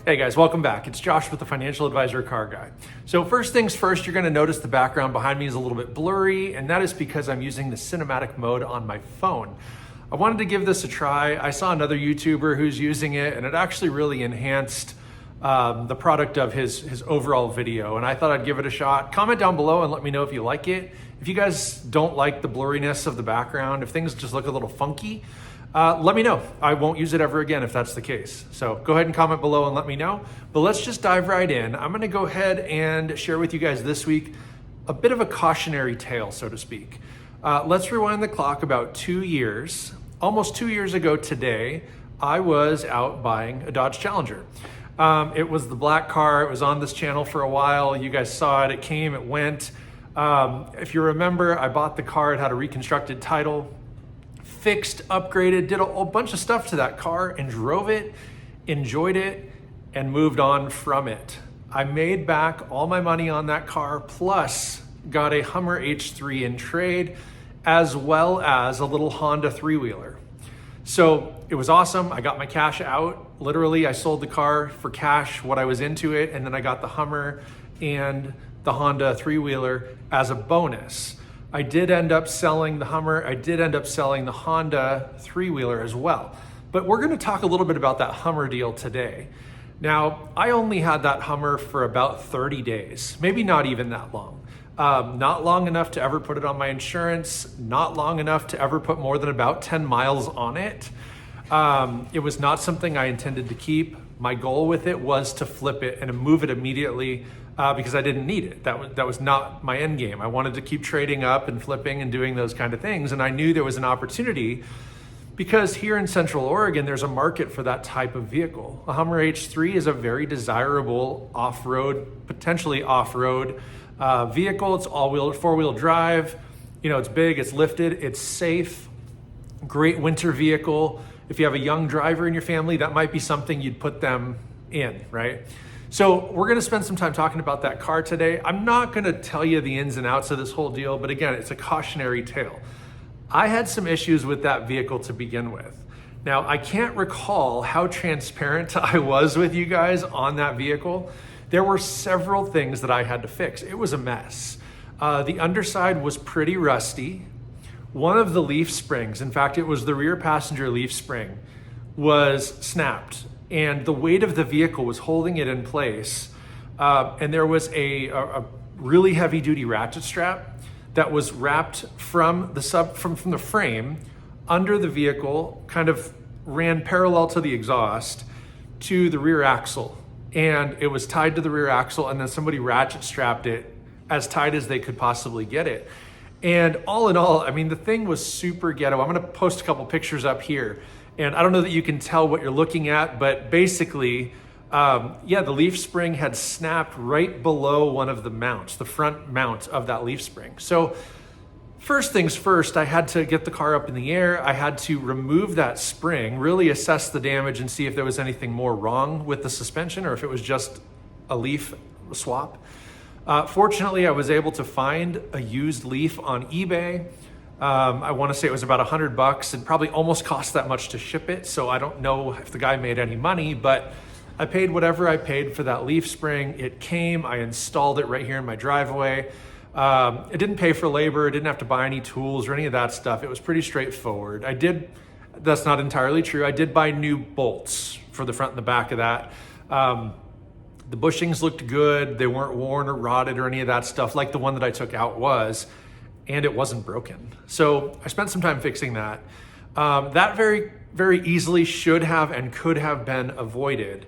Hey guys, welcome back. It's Josh with the Financial Advisor Car Guy. So first things first, you're gonna notice the background behind me is a little bit blurry, and that is because I'm using the cinematic mode on my phone. I wanted to give this a try. I saw another YouTuber who's using it, and it actually really enhanced the product of his overall video, and I thought I'd give it a shot. Comment down below and let me know if you like it. If you guys don't like the blurriness of the background, if things just look a little funky, let me know. I won't use it ever again if that's the case. So go ahead and comment below and let me know. But let's just dive right in. I'm gonna go ahead and share with you guys this week a bit of a cautionary tale, so to speak. Let's rewind the clock about 2 years. Almost 2 years ago today, I was out buying a Dodge Challenger. It was the black car. It was on this channel for a while. You guys saw it. It came, it went. If you remember, I bought the car. It had a reconstructed title. Fixed, upgraded, did a whole bunch of stuff to that car and drove it, enjoyed it, and moved on from it. I made back all my money on that car, plus got a Hummer H3 in trade, as well as a little Honda three-wheeler. So it was awesome. I got my cash out. Literally, I sold the car for cash, what I was into it, and then I got the Hummer and the Honda three-wheeler as a bonus. I did end up selling the Hummer. I did end up selling the Honda three-wheeler as well. But we're gonna talk a little bit about that Hummer deal today. Now, I only had that Hummer for about 30 days, maybe not even that long. Not long enough to ever put it on my insurance, not long enough to ever put more than about 10 miles on it. It was not something I intended to keep. My goal with it was to flip it and move it immediately because I didn't need it. That was not my end game. I wanted to keep trading up and flipping and doing those kind of things. And I knew there was an opportunity because here in Central Oregon, there's a market for that type of vehicle. A Hummer H3 is a very desirable off-road, potentially off-road vehicle. It's all-wheel, four-wheel drive. You know, it's big, it's lifted, it's safe, great winter vehicle. If you have a young driver in your family, that might be something you'd put them in, right? So we're gonna spend some time talking about that car today. I'm not gonna tell you the ins and outs of this whole deal, but again, it's a cautionary tale. I had some issues with that vehicle to begin with. Now, I can't recall how transparent I was with you guys on that vehicle. There were several things that I had to fix. It was a mess. The underside was pretty rusty. One of the leaf springs, in fact, it was the rear passenger leaf spring, was snapped, and the weight of the vehicle was holding it in place. And there was a really heavy duty ratchet strap that was wrapped from the frame under the vehicle, kind of ran parallel to the exhaust to the rear axle. And it was tied to the rear axle, and then somebody ratchet strapped it as tight as they could possibly get it. And all in all, I mean, the thing was super ghetto. I'm gonna post a couple pictures up here. And I don't know that you can tell what you're looking at, but basically, yeah, the leaf spring had snapped right below one of the mounts, the front mount of that leaf spring. So first things first, I had to get the car up in the air. I had to remove that spring, really assess the damage and see if there was anything more wrong with the suspension or if it was just a leaf swap. Fortunately, I was able to find a used leaf on eBay. I want to say it was about $100 and probably almost cost that much to ship it. So I don't know if the guy made any money, but I paid whatever I paid for that leaf spring. It came, I installed it right here in my driveway. It didn't pay for labor. I didn't have to buy any tools or any of that stuff. It was pretty straightforward. That's not entirely true. I did buy new bolts for the front and the back of that. The bushings looked good. They weren't worn or rotted or any of that stuff like the one that I took out was, and it wasn't broken. So I spent some time fixing that. That very, very easily should have and could have been avoided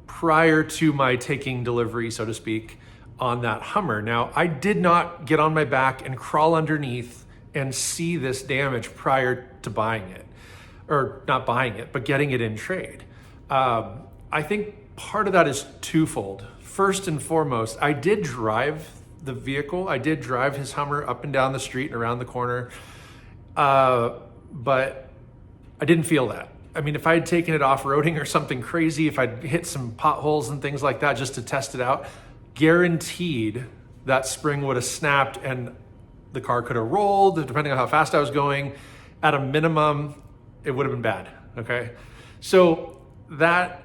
prior to my taking delivery, so to speak, on that Hummer. Now, I did not get on my back and crawl underneath and see this damage prior to buying it, or not buying it, but getting it in trade. I think part of that is twofold. First and foremost, I did drive the vehicle. I did drive his Hummer up and down the street and around the corner, but I didn't feel that. I mean, if I had taken it off-roading or something crazy, if I'd hit some potholes and things like that just to test it out, guaranteed that spring would have snapped and the car could have rolled, depending on how fast I was going. At a minimum, it would have been bad, okay? So that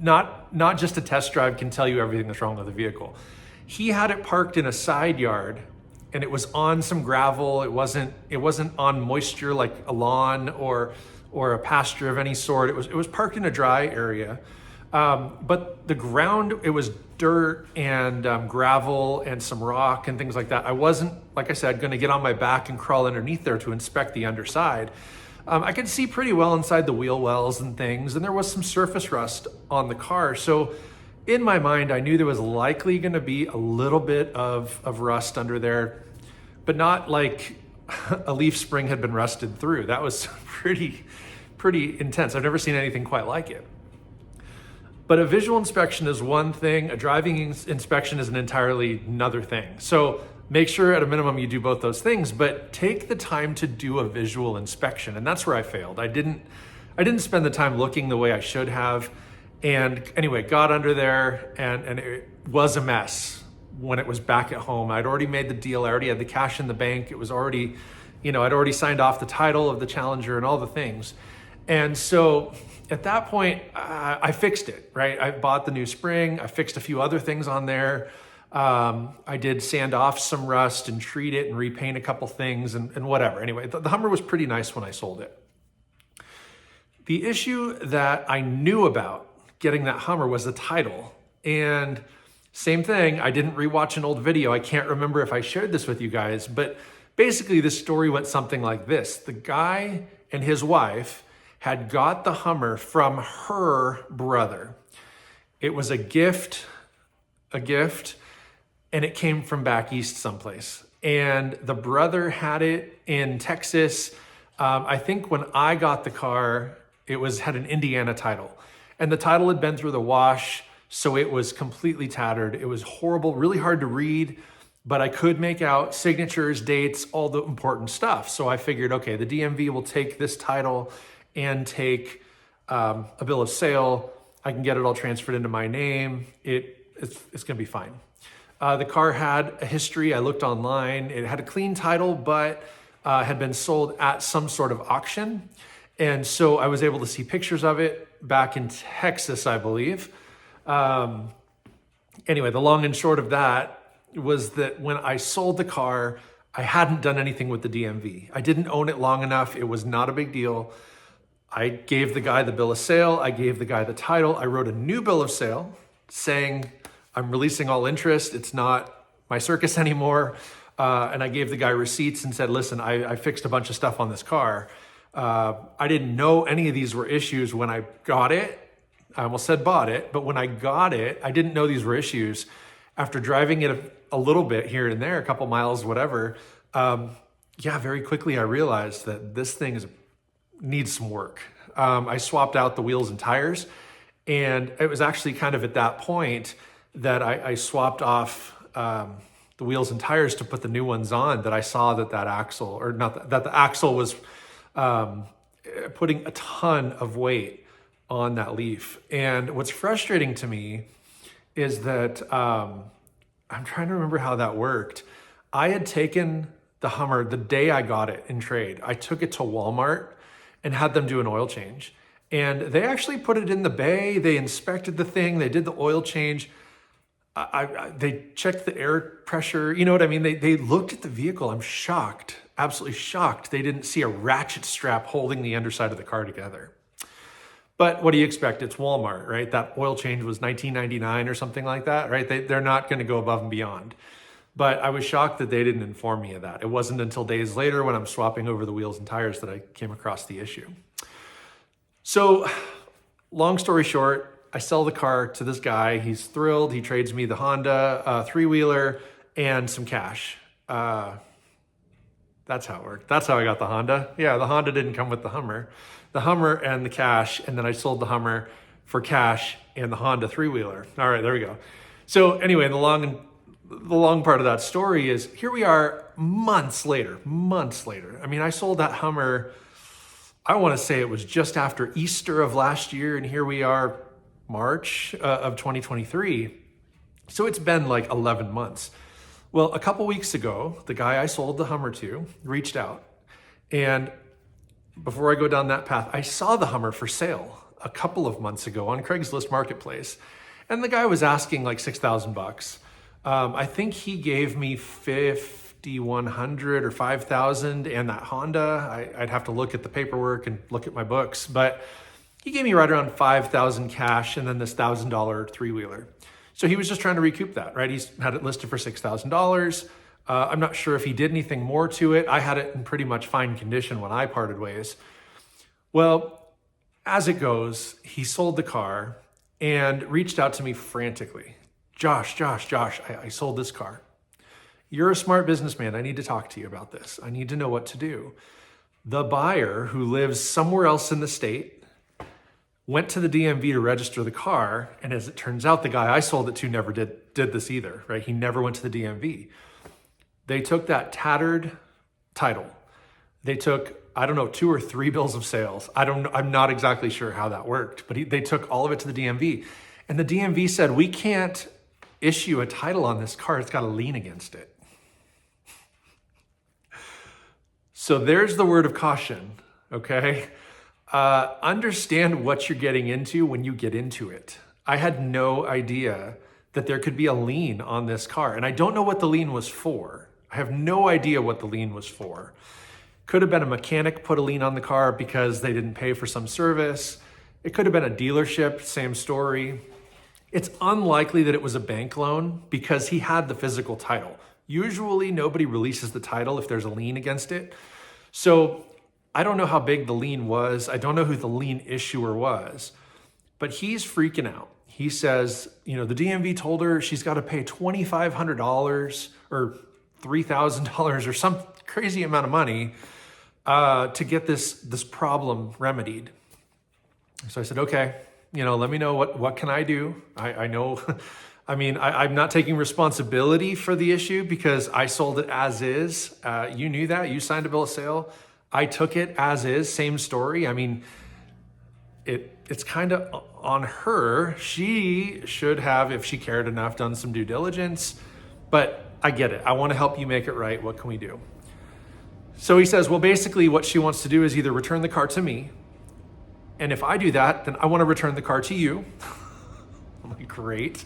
not just a test drive can tell you everything that's wrong with the vehicle. He had it parked in a side yard, and it was on some gravel. It wasn't on moisture like a lawn or a pasture of any sort. It was parked in a dry area. But the ground, it was dirt and gravel and some rock and things like that. I wasn't, like I said, going to get on my back and crawl underneath there to inspect the underside. I could see pretty well inside the wheel wells and things, and there was some surface rust on the car. So in my mind, I knew there was likely going to be a little bit of rust under there, but not like a leaf spring had been rusted through. That was pretty intense. I've never seen anything quite like it. But a visual inspection is one thing, a driving inspection is an entirely another thing. So make sure at a minimum you do both those things, but take the time to do a visual inspection. And that's where I failed. I didn't spend the time looking the way I should have. And anyway, got under there and it was a mess when it was back at home. I'd already made the deal. I already had the cash in the bank. It was already, I'd already signed off the title of the Challenger and all the things. And so at that point, I fixed it, right? I bought the new spring. I fixed a few other things on there. I did sand off some rust and treat it and repaint a couple things and whatever. Anyway, the Hummer was pretty nice when I sold it. The issue that I knew about getting that Hummer was the title. And same thing, I didn't rewatch an old video. I can't remember if I shared this with you guys, but basically this story went something like this. The guy and his wife had got the Hummer from her brother. It was a gift, and it came from back east someplace. And the brother had it in Texas. I think when I got the car, it had an Indiana title. And the title had been through the wash, so it was completely tattered. It was horrible, really hard to read, but I could make out signatures, dates, all the important stuff. So I figured, okay, the DMV will take this title and take a bill of sale. I can get it all transferred into my name. It's gonna be fine. The car had a history. I looked online. It had a clean title, but had been sold at some sort of auction. And so I was able to see pictures of it back in Texas, I believe. Anyway, the long and short of that was that when I sold the car, I hadn't done anything with the DMV. I didn't own it long enough. It was not a big deal. I gave the guy the bill of sale. I gave the guy the title. I wrote a new bill of sale saying, I'm releasing all interest. It's not my circus anymore. And I gave the guy receipts and said, listen, I fixed a bunch of stuff on this car. I didn't know any of these were issues when I got it. I almost said bought it, but when I got it, I didn't know these were issues. After driving it a little bit here and there, a couple miles, whatever, very quickly I realized that this thing needs some work. I swapped out the wheels and tires, and it was actually kind of at that point that I swapped off the wheels and tires to put the new ones on, that I saw that the axle was putting a ton of weight on that leaf. And what's frustrating to me is that I'm trying to remember how that worked. I had taken the Hummer the day I got it in trade. I took it to Walmart and had them do an oil change. And they actually put it in the bay. They inspected the thing. They did the oil change. They checked the air pressure. You know what I mean? They looked at the vehicle. I'm shocked, absolutely shocked. They didn't see a ratchet strap holding the underside of the car together. But what do you expect? It's Walmart, right? That oil change was $19.99 or something like that, right? They're not going to go above and beyond. But I was shocked that they didn't inform me of that. It wasn't until days later when I'm swapping over the wheels and tires that I came across the issue. So long story short, I sell the car to this guy. He's thrilled. He trades me the Honda three-wheeler and some cash. That's how it worked. That's how I got the Honda. Yeah, the Honda didn't come with the Hummer. The Hummer and the cash, and then I sold the Hummer for cash and the Honda three-wheeler. All right, there we go. So anyway, the long part of that story is here we are months later. I mean, I sold that Hummer, I want to say it was just after Easter of last year, and here we are March of 2023. So it's been like 11 months. Well, a couple weeks ago, the guy I sold the Hummer to reached out, and before I go down that path, I saw the Hummer for sale a couple of months ago on Craigslist Marketplace. And the guy was asking like $6,000. I think he gave me 5,100 or 5,000 and that Honda. I'd have to look at the paperwork and look at my books, but he gave me right around 5,000 cash and then this $1,000 three-wheeler. So he was just trying to recoup that, right? He's had it listed for $6,000. I'm not sure if he did anything more to it. I had it in pretty much fine condition when I parted ways. Well, as it goes, he sold the car and reached out to me frantically. Josh, I sold this car. You're a smart businessman. I need to talk to you about this. I need to know what to do. The buyer, who lives somewhere else in the state, went to the DMV to register the car. And as it turns out, the guy I sold it to never did this either, right? He never went to the DMV. They took that tattered title. They took, I don't know, 2 or 3 bills of sales. I'm not exactly sure how that worked, but they took all of it to the DMV. And the DMV said, we can't issue a title on this car. It's got a lien against it. So there's the word of caution, okay? Understand what you're getting into when you get into it. I had no idea that there could be a lien on this car, and I don't know what the lien was for. I have no idea what the lien was for. Could have been a mechanic put a lien on the car because they didn't pay for some service. It could have been a dealership, same story. It's unlikely that it was a bank loan because he had the physical title. Usually nobody releases the title if there's a lien against it. So I don't know how big the lien was. I don't know who the lien issuer was, but he's freaking out. He says, the DMV told her she's got to pay $2,500 or $3,000 or some crazy amount of money to get this problem remedied. So I said, okay, let me know what can I do? I know, I'm not taking responsibility for the issue because I sold it as is. You knew that. You signed a bill of sale. I took it as is, same story. It's kind of on her. She should have, if she cared enough, done some due diligence, but I get it. I want to help you make it right. What can we do? So he says, well, basically what she wants to do is either return the car to me, and if I do that, then I want to return the car to you. I'm like, great.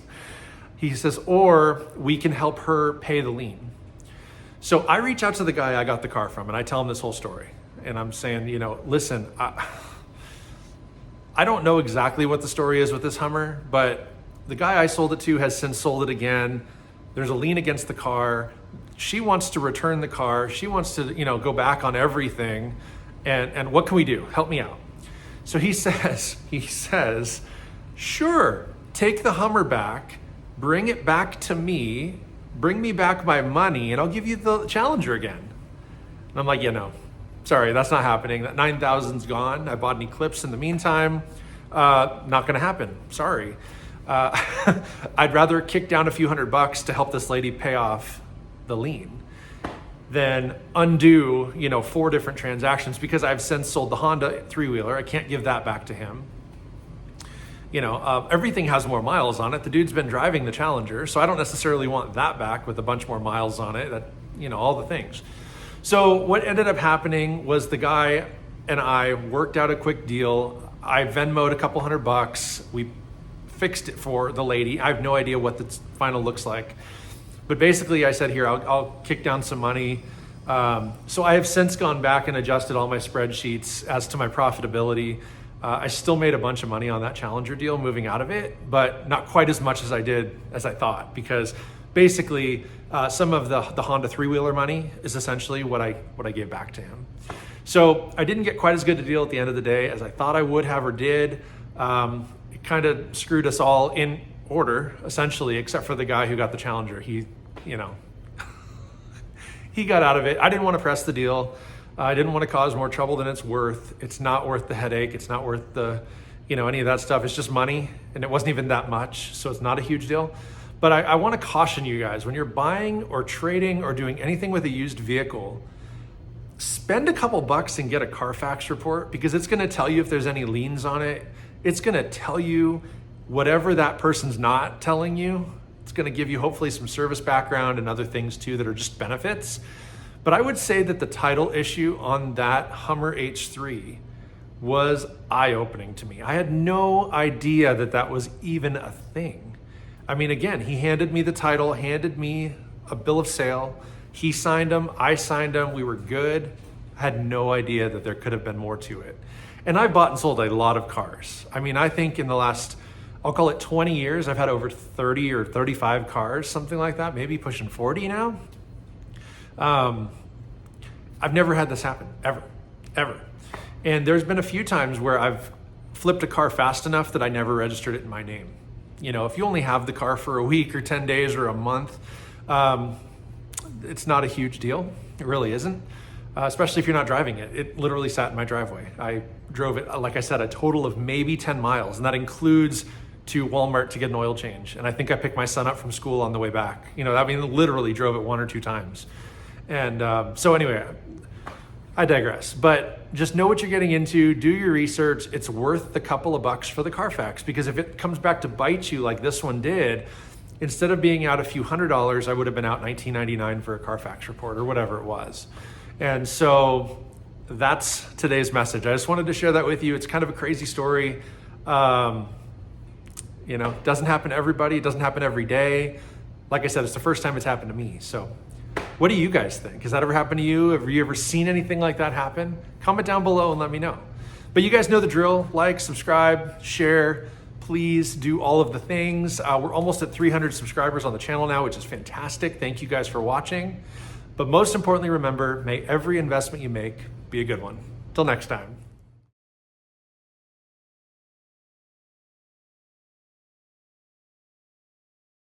He says, or we can help her pay the lien. So I reach out to the guy I got the car from and I tell him this whole story. And I'm saying, listen, I don't know exactly what the story is with this Hummer, but the guy I sold it to has since sold it again. There's a lien against the car. She wants to return the car. She wants to, go back on everything. And what can we do? Help me out. So he says, sure, take the Hummer back, bring it back to me, bring me back my money, and I'll give you the Challenger again. And I'm like, no, sorry, that's not happening. That 9,000's gone. I bought an Eclipse in the meantime. Not gonna happen, sorry. I'd rather kick down a few $100 to help this lady pay off the lien than undo, 4 different transactions because I've since sold the Honda three-wheeler. I can't give that back to him. Everything has more miles on it. The dude's been driving the Challenger, so I don't necessarily want that back with a bunch more miles on it, all the things. So what ended up happening was the guy and I worked out a quick deal. I Venmo'd a couple $100. We fixed it for the lady. I have no idea what the final looks like. But basically I said, here, I'll kick down some money. So I have since gone back and adjusted all my spreadsheets as to my profitability. I still made a bunch of money on that Challenger deal moving out of it, but not quite as much as I thought, because basically some of the Honda three-wheeler money is essentially what I gave back to him. So I didn't get quite as good a deal at the end of the day as I thought I would have or did. It kind of screwed us all in order, essentially, except for the guy who got the Challenger. He got out of it. I didn't want to press the deal. I didn't want to cause more trouble than it's worth. It's not worth the headache. It's not worth the, any of that stuff. It's just money, and it wasn't even that much, so it's not a huge deal. But I want to caution you guys, when you're buying or trading or doing anything with a used vehicle, spend a couple bucks and get a Carfax report, because it's going to tell you if there's any liens on it. It's going to tell you whatever that person's not telling you. It's going to give you hopefully some service background and other things too that are just benefits. But I would say that the title issue on that Hummer H3 was eye-opening to me. I had no idea that that was even a thing. I mean, again, he handed me the title, handed me a bill of sale. He signed them, I signed them, we were good. I had no idea that there could have been more to it. And I bought and sold a lot of cars. I mean, I think in the last, I'll call it 20 years, I've had over 30 or 35 cars, something like that, maybe pushing 40 now. I've never had this happen, ever. And there's been a few times where I've flipped a car fast enough that I never registered it in my name. You know, if you only have the car for a week or 10 days or a month, it's not a huge deal. It really isn't, especially if you're not driving it. It literally sat in my driveway. I drove it, like I said, a total of maybe 10 miles, and that includes to Walmart to get an oil change. And I think I picked my son up from school on the way back. You know, I mean, literally drove it 1 or 2 times. And so anyway, I digress, but just know what you're getting into, do your research. It's worth the couple of bucks for the Carfax, because if it comes back to bite you like this one did, instead of being out a few $100s, I would have been out $19.99 for a Carfax report or whatever it was. And so that's today's message. I just wanted to share that with you. It's kind of a crazy story. You know, doesn't happen to everybody. It doesn't happen every day. Like I said, it's the first time it's happened to me. So what do you guys think? Has that ever happened to you? Have you ever seen anything like that happen? Comment down below and let me know. But you guys know the drill. Like, subscribe, share. Please do all of the things. We're almost at 300 subscribers on the channel now, which is fantastic. Thank you guys for watching. But most importantly, remember, may every investment you make be a good one. Till next time.